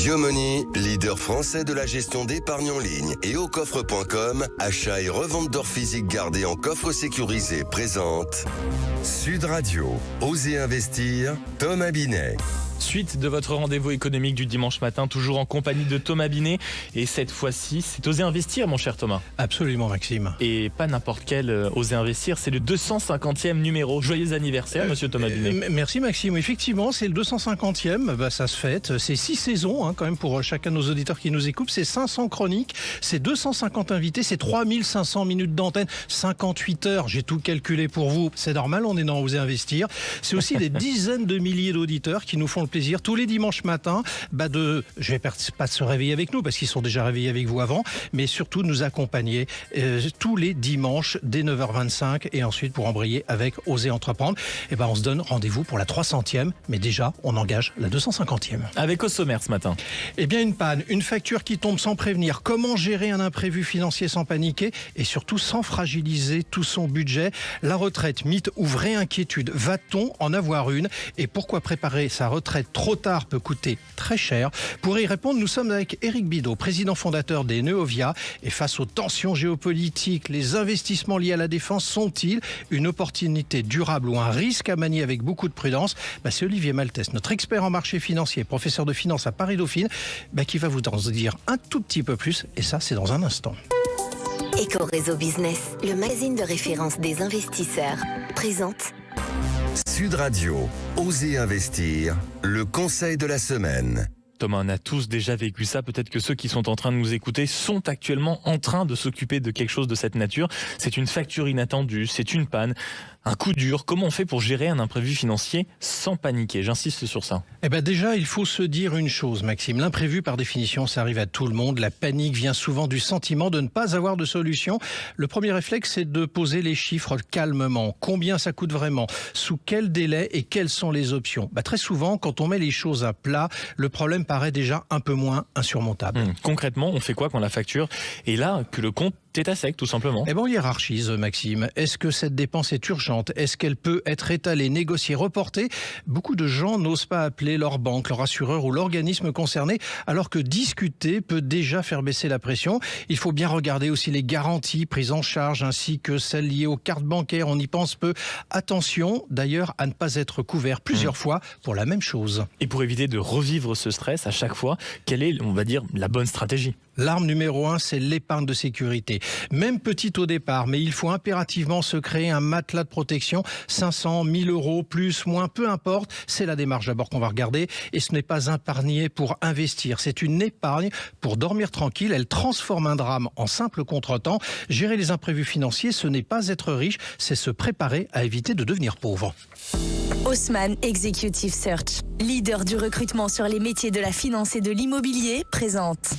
Yomoni, leader français de la gestion d'épargne en ligne et au coffre.com, achat et revente d'or physique gardé en coffre sécurisé présente Sud Radio, Osez investir, Thomas Binet. Suite de votre rendez-vous économique du dimanche matin, toujours en compagnie de Thomas Binet. Et cette fois-ci, c'est Osez investir, mon cher Thomas. Absolument, Maxime. Et pas n'importe quel Osez investir, c'est le 250e numéro. Joyeux anniversaire, monsieur Thomas Binet. Merci, Maxime. Effectivement, c'est le 250e. Ça se fête. C'est 6 saisons, quand même, pour chacun de nos auditeurs qui nous écoutent. C'est 500 chroniques, c'est 250 invités, c'est 3500 minutes d'antenne, 58 heures. J'ai tout calculé pour vous. C'est normal, on est dans Osez investir. C'est aussi des dizaines de milliers d'auditeurs qui nous font le plaisir tous les dimanches matins je vais pas se réveiller avec nous parce qu'ils sont déjà réveillés avec vous avant, mais surtout de nous accompagner tous les dimanches dès 9h25 et ensuite pour embrayer avec Osez entreprendre. On se donne rendez-vous pour la 300e, mais déjà on engage la 250e. Avec au sommaire ce matin. Une panne, une facture qui tombe sans prévenir, comment gérer un imprévu financier sans paniquer et surtout sans fragiliser tout son budget. La retraite, mythe ou vraie inquiétude, va-t-on en avoir une et pourquoi préparer sa retraite trop tard peut coûter très cher? Pour y répondre, nous sommes avec Éric Bidot, président fondateur des Neovia. Et face aux tensions géopolitiques, les investissements liés à la défense sont-ils une opportunité durable ou un risque à manier avec beaucoup de prudence? C'est Olivier Maltès, notre expert en marché financier, professeur de finance à Paris-Dauphine, qui va vous en dire un tout petit peu plus. Et ça, c'est dans un instant. Éco-réseau Business, le magazine de référence des investisseurs, présente Sud Radio, Osez investir, le conseil de la semaine. Thomas, on a tous déjà vécu ça. Peut-être que ceux qui sont en train de nous écouter sont actuellement en train de s'occuper de quelque chose de cette nature. C'est une facture inattendue, c'est une panne, un coup dur. Comment on fait pour gérer un imprévu financier sans paniquer? J'insiste sur ça. Déjà, il faut se dire une chose, Maxime. L'imprévu, par définition, ça arrive à tout le monde. La panique vient souvent du sentiment de ne pas avoir de solution. Le premier réflexe, c'est de poser les chiffres calmement. Combien ça coûte vraiment? Sous quel délai? Et quelles sont les options? Très souvent, quand on met les choses à plat, le problème paraît déjà un peu moins insurmontable. Concrètement, on fait quoi quand la facture est là, que le compte est à sec, tout simplement? On hiérarchise, Maxime. Est-ce que cette dépense est urgente? Est-ce qu'elle peut être étalée, négociée, reportée? Beaucoup de gens n'osent pas appeler leur banque, leur assureur ou l'organisme concerné, alors que discuter peut déjà faire baisser la pression. Il faut bien regarder aussi les garanties prises en charge, ainsi que celles liées aux cartes bancaires. On y pense peu. Attention, d'ailleurs, à ne pas être couvert plusieurs fois pour la même chose. Et pour éviter de revivre ce stress à chaque fois, quelle est, on va dire, la bonne stratégie? L'arme numéro 1, c'est l'épargne de sécurité. Même petite au départ, mais il faut impérativement se créer un matelas de protection. 500, 1000 euros, plus, moins, peu importe. C'est la démarche d'abord qu'on va regarder. Et ce n'est pas épargner pour investir. C'est une épargne pour dormir tranquille. Elle transforme un drame en simple contretemps. Gérer les imprévus financiers, ce n'est pas être riche, c'est se préparer à éviter de devenir pauvre. Haussmann Executive Search, leader du recrutement sur les métiers de la finance et de l'immobilier, présente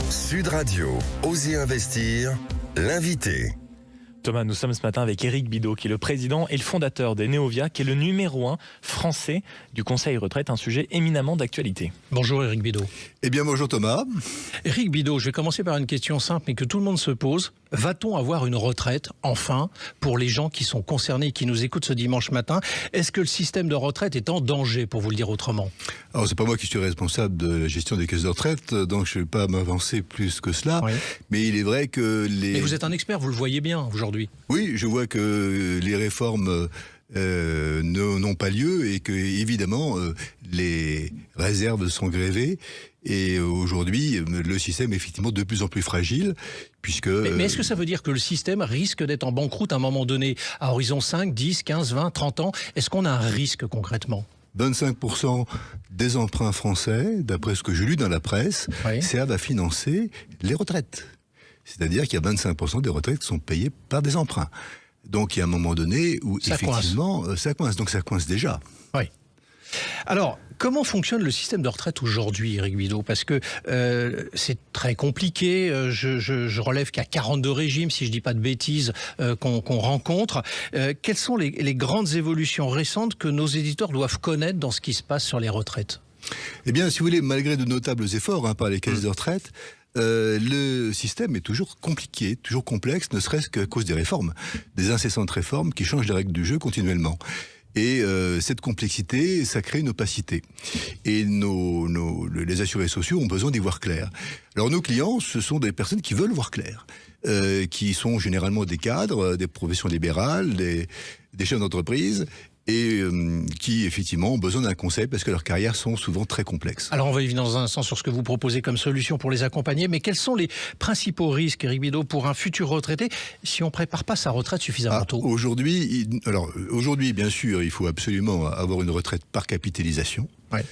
Sud Radio, Osez investir, l'invité. Thomas, nous sommes ce matin avec Éric Bidot, qui est le président et le fondateur des Neovia, qui est le numéro 1 français du Conseil retraite, un sujet éminemment d'actualité. Bonjour Éric Bidot. Bonjour Thomas. Éric Bidot, je vais commencer par une question simple mais que tout le monde se pose. Va-t-on avoir une retraite, enfin, pour les gens qui sont concernés et qui nous écoutent ce dimanche matin? Est-ce que le système de retraite est en danger, pour vous le dire autrement? Alors, c'est pas moi qui suis responsable de la gestion des caisses de retraite, donc je ne vais pas m'avancer plus que cela. Oui. Mais il est vrai que Mais vous êtes un expert, vous le voyez bien aujourd'hui. Oui, je vois que les réformes n'ont pas lieu et que, évidemment, les réserves sont grévées. Et aujourd'hui, le système est effectivement de plus en plus fragile, puisque... Mais est-ce que ça veut dire que le système risque d'être en banqueroute à un moment donné, à horizon 5, 10, 15, 20, 30 ans? Est-ce qu'on a un risque concrètement? 25% des emprunts français, d'après ce que j'ai lu dans la presse, servent à financer les retraites. C'est-à-dire qu'il y a 25% des retraites qui sont payées par des emprunts. Donc il y a un moment donné où ça coince. Donc ça coince déjà. Oui. Alors, comment fonctionne le système de retraite aujourd'hui, Éric Bidot? Parce que c'est très compliqué. Je relève qu'il y a 42 régimes, si je ne dis pas de bêtises, qu'on rencontre. Quelles sont les grandes évolutions récentes que nos éditeurs doivent connaître dans ce qui se passe sur les retraites? Eh bien, si vous voulez, malgré de notables efforts par les caisses de retraite, le système est toujours compliqué, toujours complexe, ne serait-ce qu'à cause des réformes, des incessantes réformes qui changent les règles du jeu continuellement. Et cette complexité, ça crée une opacité. Et les assurés sociaux ont besoin d'y voir clair. Alors nos clients, ce sont des personnes qui veulent voir clair, qui sont généralement des cadres, des professions libérales, des chefs d'entreprise, et qui, effectivement, ont besoin d'un conseil parce que leurs carrières sont souvent très complexes. Alors, on va y venir dans un instant sur ce que vous proposez comme solution pour les accompagner, mais quels sont les principaux risques, Éric Bidot, pour un futur retraité si on ne prépare pas sa retraite suffisamment tôt ? Aujourd'hui, bien sûr, il faut absolument avoir une retraite par capitalisation. Ouais.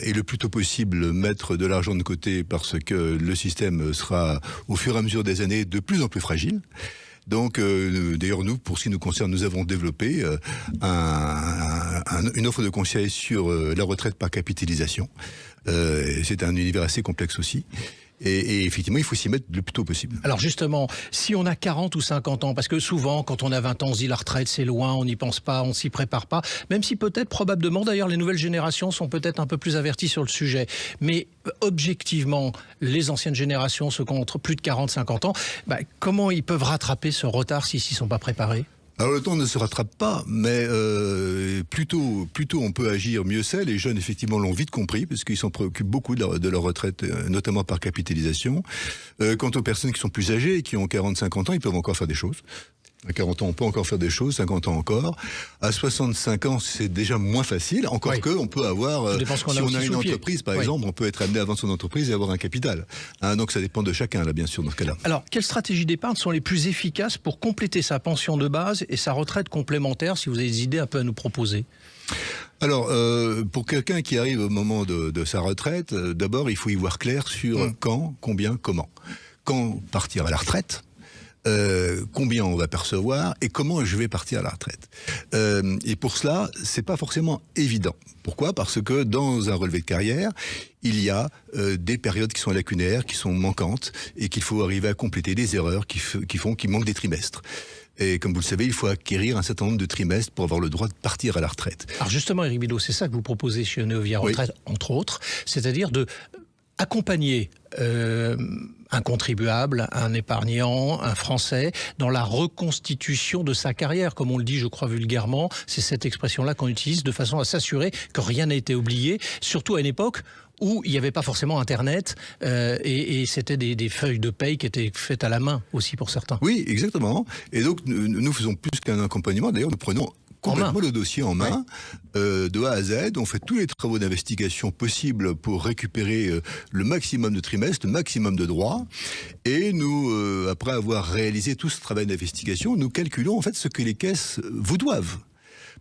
Et le plus tôt possible mettre de l'argent de côté parce que le système sera, au fur et à mesure des années, de plus en plus fragile. Donc, d'ailleurs, nous, pour ce qui nous concerne, nous avons développé une offre de conseil sur la retraite par capitalisation. C'est un univers assez complexe aussi. Et effectivement, il faut s'y mettre le plus tôt possible. Alors justement, si on a 40 ou 50 ans, parce que souvent, quand on a 20 ans, on se dit la retraite, c'est loin, on n'y pense pas, on s'y prépare pas, même si peut-être, probablement, d'ailleurs, les nouvelles générations sont peut-être un peu plus averties sur le sujet. Mais objectivement, les anciennes générations, ceux qui ont entre plus de 40, 50 ans, comment ils peuvent rattraper ce retard s'ils s'y sont pas préparés ? Alors le temps ne se rattrape pas, mais plus tôt on peut agir, mieux c'est. Les jeunes effectivement l'ont vite compris, parce qu'ils s'en préoccupent beaucoup de leur retraite, notamment par capitalisation. Quant aux personnes qui sont plus âgées, qui ont 40-50 ans, ils peuvent encore faire des choses. À 40 ans, on peut encore faire des choses, 50 ans encore. À 65 ans, c'est déjà moins facile, encore oui. On peut avoir... si on a une entreprise, par exemple, on peut être amené à vendre son entreprise et avoir un capital. Donc ça dépend de chacun, là, bien sûr, dans ce cas-là. Alors, quelles stratégies d'épargne sont les plus efficaces pour compléter sa pension de base et sa retraite complémentaire, si vous avez des idées un peu à nous proposer ? Alors, pour quelqu'un qui arrive au moment de sa retraite, d'abord, il faut y voir clair sur quand, combien, comment. Quand partir à la retraite ? Combien on va percevoir et comment je vais partir à la retraite. Et pour cela, c'est pas forcément évident. Pourquoi ? Parce que dans un relevé de carrière, il y a des périodes qui sont lacunaires, qui sont manquantes et qu'il faut arriver à compléter des erreurs qui font qu'il manque des trimestres. Et comme vous le savez, il faut acquérir un certain nombre de trimestres pour avoir le droit de partir à la retraite. Alors justement, Éric Bidot, c'est ça que vous proposez chez Neovia Retraite, entre autres, c'est-à-dire de accompagner un contribuable, un épargnant, un Français, dans la reconstitution de sa carrière, comme on le dit, je crois vulgairement, c'est cette expression-là qu'on utilise de façon à s'assurer que rien n'a été oublié, surtout à une époque où il n'y avait pas forcément Internet et c'était des feuilles de paye qui étaient faites à la main aussi pour certains. Oui, exactement. Et donc nous faisons plus qu'un accompagnement, d'ailleurs nous prenons complètement le dossier en main, de A à Z. On fait tous les travaux d'investigation possibles pour récupérer le maximum de trimestres, le maximum de droits. Et nous, après avoir réalisé tout ce travail d'investigation, nous calculons en fait ce que les caisses vous doivent.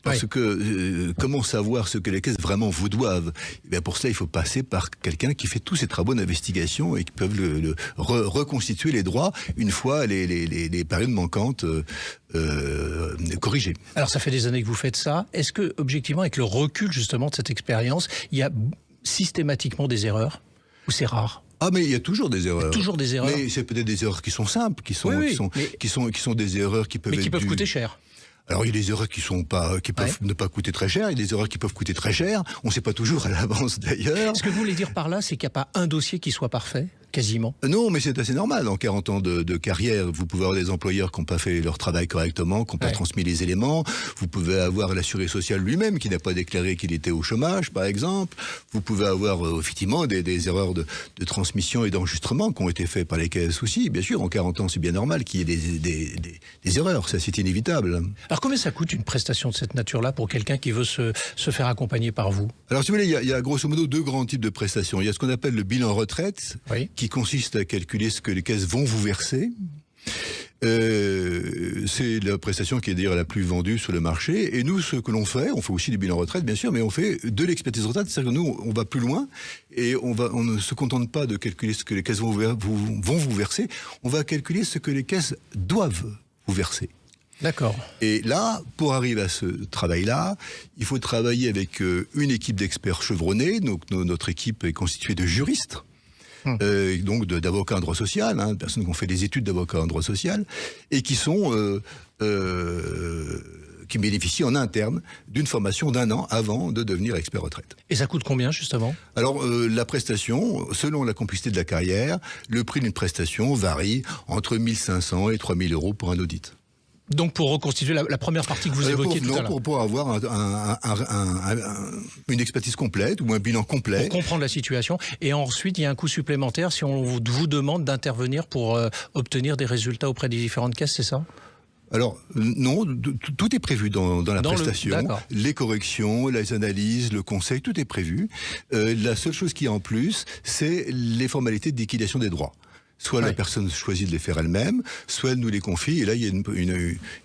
Parce que comment savoir ce que les caisses vraiment vous doivent ? Eh bien pour cela, il faut passer par quelqu'un qui fait tous ces travaux d'investigation et qui peuvent reconstituer les droits une fois les périodes manquantes corrigées. Alors ça fait des années que vous faites ça. Est-ce que, objectivement, avec le recul justement de cette expérience, il y a systématiquement des erreurs ? Ou c'est rare ? Ah mais il y a toujours des erreurs. Toujours des erreurs. Mais c'est peut-être des erreurs qui sont simples, qui sont des erreurs qui peuvent mais qui peuvent coûter cher. Alors il y a des erreurs qui peuvent ne pas coûter très cher, il y a des erreurs qui peuvent coûter très cher. On ne sait pas toujours à l'avance d'ailleurs. Ce que vous voulez dire par là, c'est qu'il n'y a pas un dossier qui soit parfait, quasiment. Non, mais c'est assez normal. En 40 ans de carrière, vous pouvez avoir des employeurs qui n'ont pas fait leur travail correctement, qui n'ont pas transmis les éléments. Vous pouvez avoir l'assuré social lui-même qui n'a pas déclaré qu'il était au chômage, par exemple. Vous pouvez avoir effectivement des erreurs de transmission et d'enregistrement qui ont été faites par les caisses aussi. Bien sûr, en 40 ans, c'est bien normal qu'il y ait des erreurs. Ça, c'est inévitable. Alors combien ça coûte une prestation de cette nature-là pour quelqu'un qui veut se faire accompagner par vous ? Alors si vous voulez, il y a grosso modo deux grands types de prestations. Il y a ce qu'on appelle le bilan retraite, qui consiste à calculer ce que les caisses vont vous verser. C'est la prestation qui est d'ailleurs la plus vendue sur le marché. Et nous, ce que l'on fait, on fait aussi du bilan retraite, bien sûr, mais on fait de l'expertise retraite. C'est-à-dire que nous, on va plus loin et on ne se contente pas de calculer ce que les caisses vont vous verser. On va calculer ce que les caisses doivent vous verser. D'accord. Et là, pour arriver à ce travail-là, il faut travailler avec une équipe d'experts chevronnés. Donc notre équipe est constituée de juristes, donc d'avocats en droit social, de personnes qui ont fait des études d'avocats en droit social, et qui bénéficient en interne d'une formation d'1 an avant de devenir expert retraite. Et ça coûte combien, justement ? Alors, la prestation, selon la complexité de la carrière, le prix d'une prestation varie entre 1 500 et 3 000 euros pour un audit. Donc pour reconstituer la première partie que vous évoquiez tout à l'heure. Pour avoir une expertise complète ou un bilan complet. Pour comprendre la situation. Et ensuite, il y a un coût supplémentaire si on vous demande d'intervenir pour obtenir des résultats auprès des différentes caisses, c'est ça ? Alors non, tout est prévu dans la prestation. Les corrections, les analyses, le conseil, tout est prévu. La seule chose qui est en plus, c'est les formalités de liquidation des droits. Soit la personne choisit de les faire elle-même, soit elle nous les confie, et là il y a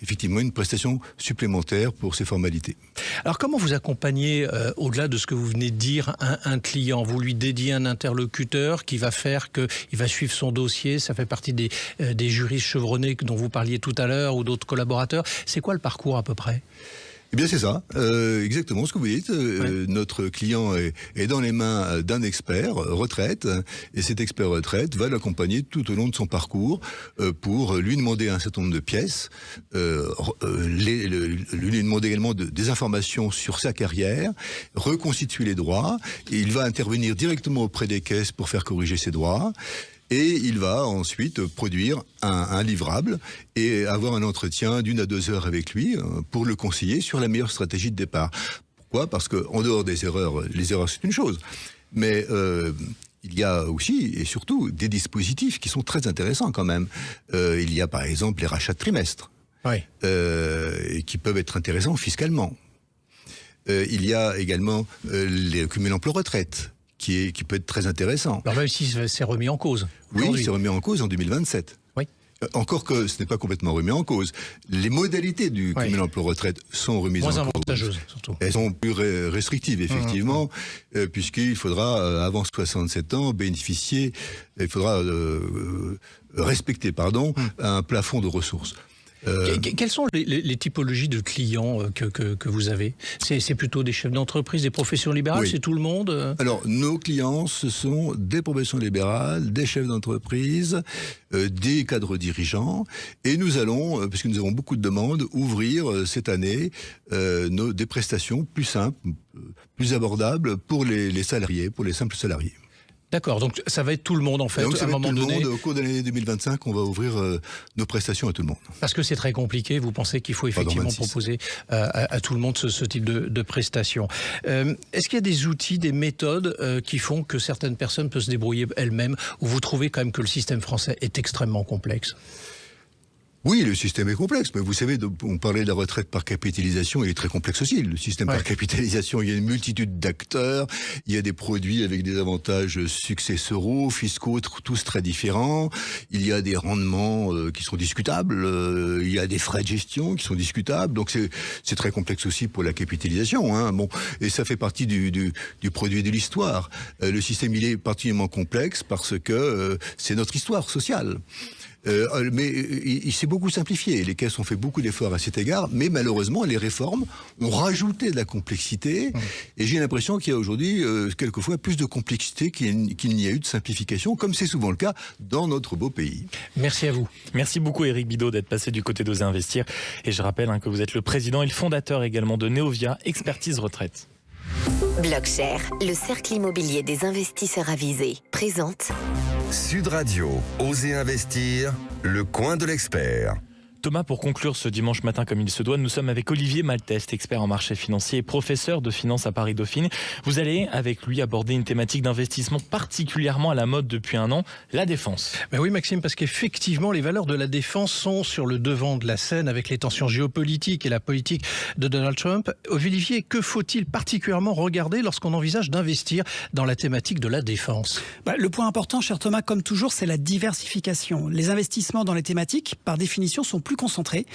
effectivement une prestation supplémentaire pour ces formalités. Alors comment vous accompagnez, au-delà de ce que vous venez de dire, un client ? Vous lui dédiez un interlocuteur qui va faire qu'il va suivre son dossier, ça fait partie des juristes chevronnés dont vous parliez tout à l'heure, ou d'autres collaborateurs. C'est quoi le parcours à peu près ? Eh bien c'est ça, exactement ce que vous dites. Notre client est dans les mains d'un expert retraite, et cet expert retraite va l'accompagner tout au long de son parcours pour lui demander un certain nombre de pièces, lui demander également des informations sur sa carrière, reconstituer les droits, et il va intervenir directement auprès des caisses pour faire corriger ses droits. Et il va ensuite produire un livrable et avoir un entretien d'1 à 2 heures avec lui pour le conseiller sur la meilleure stratégie de départ. Pourquoi ? Parce qu'en dehors des erreurs, les erreurs c'est une chose, mais il y a aussi et surtout des dispositifs qui sont très intéressants quand même. Il y a par exemple les rachats de trimestres, et qui peuvent être intéressants fiscalement. Il y a également les cumuls emploi-retraite, qui peut être très intéressant. Alors même si c'est remis en cause. Oui, c'est remis en cause en 2027. Oui. Encore que ce n'est pas complètement remis en cause. Les modalités du cumul emploi-retraite sont remises en cause. Moins avantageuses, surtout. Elles sont plus restrictives, effectivement, puisqu'il faudra, avant 67 ans, bénéficier, il faudra respecter, un plafond de ressources. Quelles sont les typologies de clients que vous avez ? C'est plutôt des chefs d'entreprise, des professions libérales, c'est tout le monde ? Alors, nos clients, ce sont des professions libérales, des chefs d'entreprise, des cadres dirigeants, et nous allons, puisque nous avons beaucoup de demandes, ouvrir cette année des prestations plus simples, plus abordables pour les salariés, pour les simples salariés. D'accord, donc ça va être tout le monde en fait, donc, à un moment donné. Au cours de l'année 2025, on va ouvrir nos prestations à tout le monde. Parce que c'est très compliqué, vous pensez qu'il faut effectivement proposer à tout le monde ce type de prestations. Est-ce qu'il y a des outils, des méthodes qui font que certaines personnes peuvent se débrouiller elles-mêmes, ou vous trouvez quand même que le système français est extrêmement complexe ? Oui, le système est complexe, mais vous savez, on parlait de la retraite par capitalisation, il est très complexe aussi. Le système par capitalisation, il y a une multitude d'acteurs, il y a des produits avec des avantages successoraux, fiscaux, tous très différents, il y a des rendements qui sont discutables, il y a des frais de gestion qui sont discutables, donc c'est très complexe aussi pour la capitalisation. Et ça fait partie du produit de l'histoire. Le système, il est particulièrement complexe parce que c'est notre histoire sociale. Mais il s'est beaucoup simplifié. Les caisses ont fait beaucoup d'efforts à cet égard, mais malheureusement, les réformes ont rajouté de la complexité. Et j'ai l'impression qu'il y a aujourd'hui, quelquefois, plus de complexité qu'il n'y a eu de simplification, comme c'est souvent le cas dans notre beau pays. Merci à vous. Merci beaucoup, Éric Bidot, d'être passé du côté d'Oser Investir. Et je rappelle que vous êtes le président et le fondateur également de Neovia, Expertise Retraite. Blockshare, le cercle immobilier des investisseurs avisés, présente Sud Radio, Osez investir, le coin de l'expert. Thomas, pour conclure ce dimanche matin comme il se doit, nous sommes avec Olivier Malteste, expert en marché financier et professeur de finance à Paris Dauphine. Vous allez avec lui aborder une thématique d'investissement particulièrement à la mode depuis un an, la défense. Ben oui Maxime, parce qu'effectivement les valeurs de la défense sont sur le devant de la scène avec les tensions géopolitiques et la politique de Donald Trump. Olivier, que faut-il particulièrement regarder lorsqu'on envisage d'investir dans la thématique de la défense ? Le point important, cher Thomas, comme toujours, c'est la diversification. Les investissements dans les thématiques, par définition, sont plus concentrés.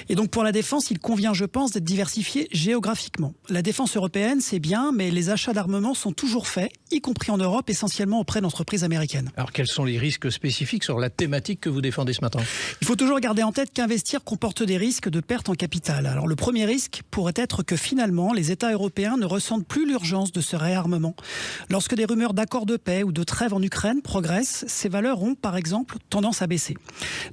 Et donc pour la défense, il convient, je pense, d'être diversifié géographiquement. La défense européenne, c'est bien, mais les achats d'armement sont toujours faits, y compris en Europe, essentiellement auprès d'entreprises américaines. Alors quels sont les risques spécifiques sur la thématique que vous défendez ce matin ? Il faut toujours garder en tête qu'investir comporte des risques de perte en capital. Alors le premier risque pourrait être que finalement, les États européens ne ressentent plus l'urgence de ce réarmement. Lorsque des rumeurs d'accords de paix ou de trêve en Ukraine progressent, ces valeurs ont, par exemple, tendance à baisser.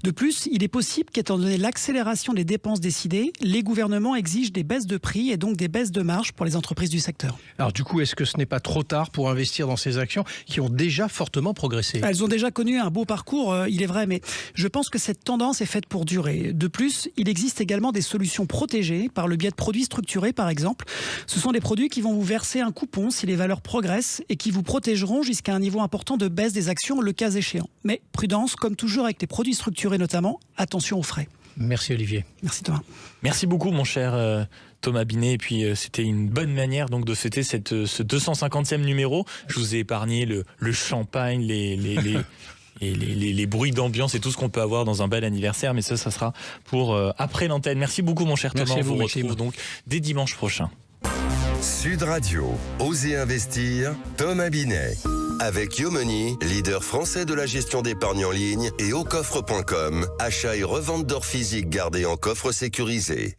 De plus, il est possible qu'étant donné Malgré l'accélération des dépenses décidées, les gouvernements exigent des baisses de prix et donc des baisses de marge pour les entreprises du secteur. Alors du coup, est-ce que ce n'est pas trop tard pour investir dans ces actions qui ont déjà fortement progressé ? Elles ont déjà connu un beau parcours, il est vrai, mais je pense que cette tendance est faite pour durer. De plus, il existe également des solutions protégées par le biais de produits structurés, par exemple. Ce sont des produits qui vont vous verser un coupon si les valeurs progressent et qui vous protégeront jusqu'à un niveau important de baisse des actions, le cas échéant. Mais prudence, comme toujours avec les produits structurés notamment, attention aux frais. Merci Olivier. Merci Thomas. Merci beaucoup mon cher Thomas Binet. Et puis c'était une bonne manière donc de fêter ce 250e numéro. Je vous ai épargné le champagne, les bruits d'ambiance et tout ce qu'on peut avoir dans un bel anniversaire. Mais ça sera pour après l'antenne. Merci beaucoup mon cher Thomas. Merci à vous, on vous Maxime. retrouve donc dès dimanche prochain. Sud Radio, Osez investir, Thomas Binet. Avec Yomoni, leader français de la gestion d'épargne en ligne, et aucoffre.com, achat et revente d'or physique gardé en coffre sécurisé.